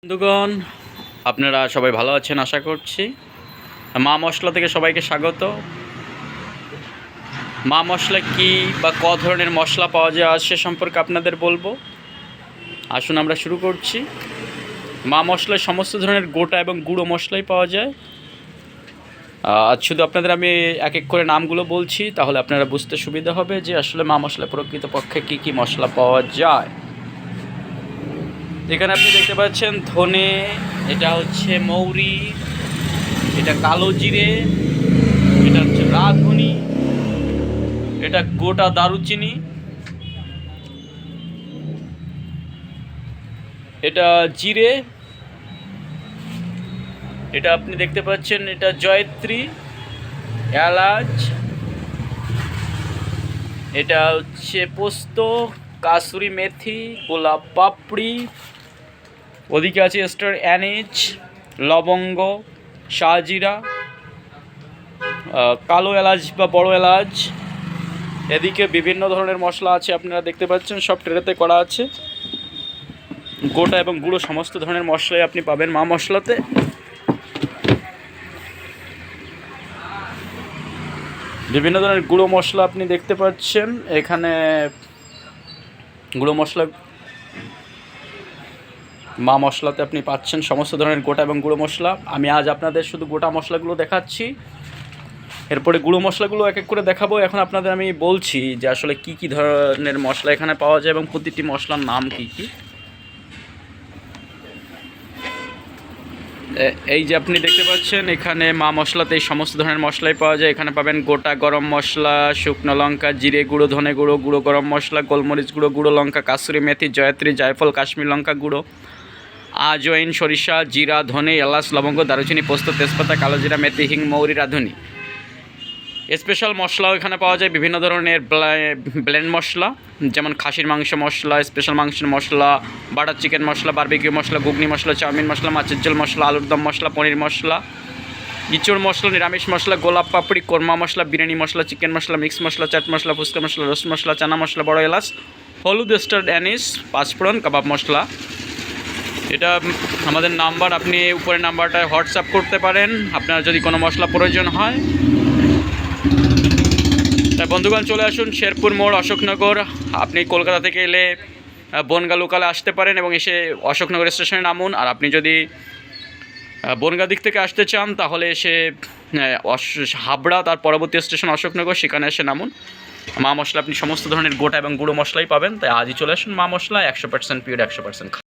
বন্ধুগণ, আপনারা সবাই ভালো আছেন আশা করছি। মা মশলা থেকে সবাইকে স্বাগত। মা মশলা কি বা ক ধরনের মশলা পাওয়া যায় আজ সে সম্পর্কে আপনাদের বলবো। আসুন আমরা শুরু করছি। মা মশলায় সমস্ত ধরনের গোটা এবং গুঁড়ো মশলাই পাওয়া যায়। আজ শুধু আপনাদের আমি এক এক করে নামগুলো বলছি, তাহলে আপনারা বুঝতে সুবিধা হবে যে আসলে মা মশলায় প্রকৃতপক্ষে কী কী মশলা পাওয়া যায়। এখানে আপনি দেখতে পাচ্ছেন ধনে, এটা হচ্ছে মৌরি, এটা কালো জিরে, এটা হচ্ছে রাঁধুনি, এটা গোটা দারুচিনি, এটা জিরে, এটা আপনি দেখতে পাচ্ছেন এটা জয়ত্রী, এলাচ, এটা হচ্ছে পোস্ত, কাসুরি মেথি, গোলাপ পাপড়ি, ওদিকে আছে স্টার অ্যানিজ, লবঙ্গ, শাহজিরা, কালো এলাচ বা বড় এলাচ। এদিকে বিভিন্ন ধরনের মশলা আছে, আপনারা দেখতে পাচ্ছেন সব ট্রেতে করা আছে। গোটা এবং গুঁড়ো সমস্ত ধরনের মশলাই আপনি পাবেন মা মশলাতে। বিভিন্ন ধরনের গুঁড়ো মশলা আপনি দেখতে পাচ্ছেন এখানে। গুঁড়ো মশলা মা মশলাতে আপনি পাচ্ছেন সমস্ত ধরনের গোটা এবং গুঁড়ো মশলা। আমি আজ আপনাদের শুধু গোটা মশলাগুলো দেখাচ্ছি, এরপরে গুঁড়ো মশলাগুলো এক এক করে দেখাবো। এখন আপনাদের আমি বলছি যে আসলে কি কি ধরনের মশলা এখানে পাওয়া যায় এবং প্রতিটি মশলার নাম কি কি। এই যে আপনি দেখতে পাচ্ছেন এখানে মা মশলাতে এই সমস্ত ধরনের মশলাই পাওয়া যায়। এখানে পাবেন গোটা গরম মশলা, শুকনো লঙ্কা, জিরে গুঁড়ো, ধনে গুঁড়ো, গুঁড়ো গরম মশলা, গোলমরিচ গুঁড়ো, গুঁড়ো লঙ্কা, কাসুরি মেথি, জয়ত্রী, জায়ফল, কাশ্মীর লঙ্কা গুঁড়ো, আজওয়াইন, সরিষা, জিরা, ধনে, এলাচ, লবঙ্গ, দারুচিনি, পোস্ত, তেজপাতা, কালো জিরা, মেথি, হিং, মৌরি, রাঁধুনি। স্পেশাল মশলাও এখানে পাওয়া যায়, বিভিন্ন ধরনের ব্লেন্ড মশলা, যেমন খাসির মাংস মশলা, স্পেশাল মাংসের মশলা, বাটার চিকেন মশলা, বারবিকিউ মশলা, ঘুগনি মশলা, চাউমিন মশলা, মাছের ঝোল মশলা, আলুর দম মশলা, পনির মশলা, ইঁচড় মশলা, নিরামিষ মশলা, গোলাপ পাপড়ি, কোরমা মশলা, বিরিয়ানি মশলা, চিকেন মশলা, মিক্স মশলা, চাট মশলা, ফুচকা মশলা, রোস্ট মশলা, চানা মশলা, বড় এলাচ, হলুদ, স্টার অ্যানিস, পাঁচফোড়ন, কাবাব মশলা। এটা আমাদের নাম্বার, আপনি উপরের নাম্বারটায় হোয়াটসঅ্যাপ করতে পারেন আপনার যদি কোনো মশলা প্রয়োজন হয়। তাই বন্ধুগণ, চলে আসুন শেরপুর মোড়, অশোকনগর। আপনি কলকাতা থেকে এলে বনগাঁ লোকালে আসতে পারেন এবং এসে অশোকনগর স্টেশনে নামুন। আর আপনি যদি বনগাঁ দিক থেকে আসতে চান তাহলে এসে হাবড়া, তার পরবর্তী স্টেশন অশোকনগর, সেখানে এসে নামুন। মা মশলা আপনি সমস্ত ধরনের গোটা এবং গুঁড়ো মশলাই পাবেন। তাই আজই চলে আসুন। মা মশলা 100% পিওর, 100%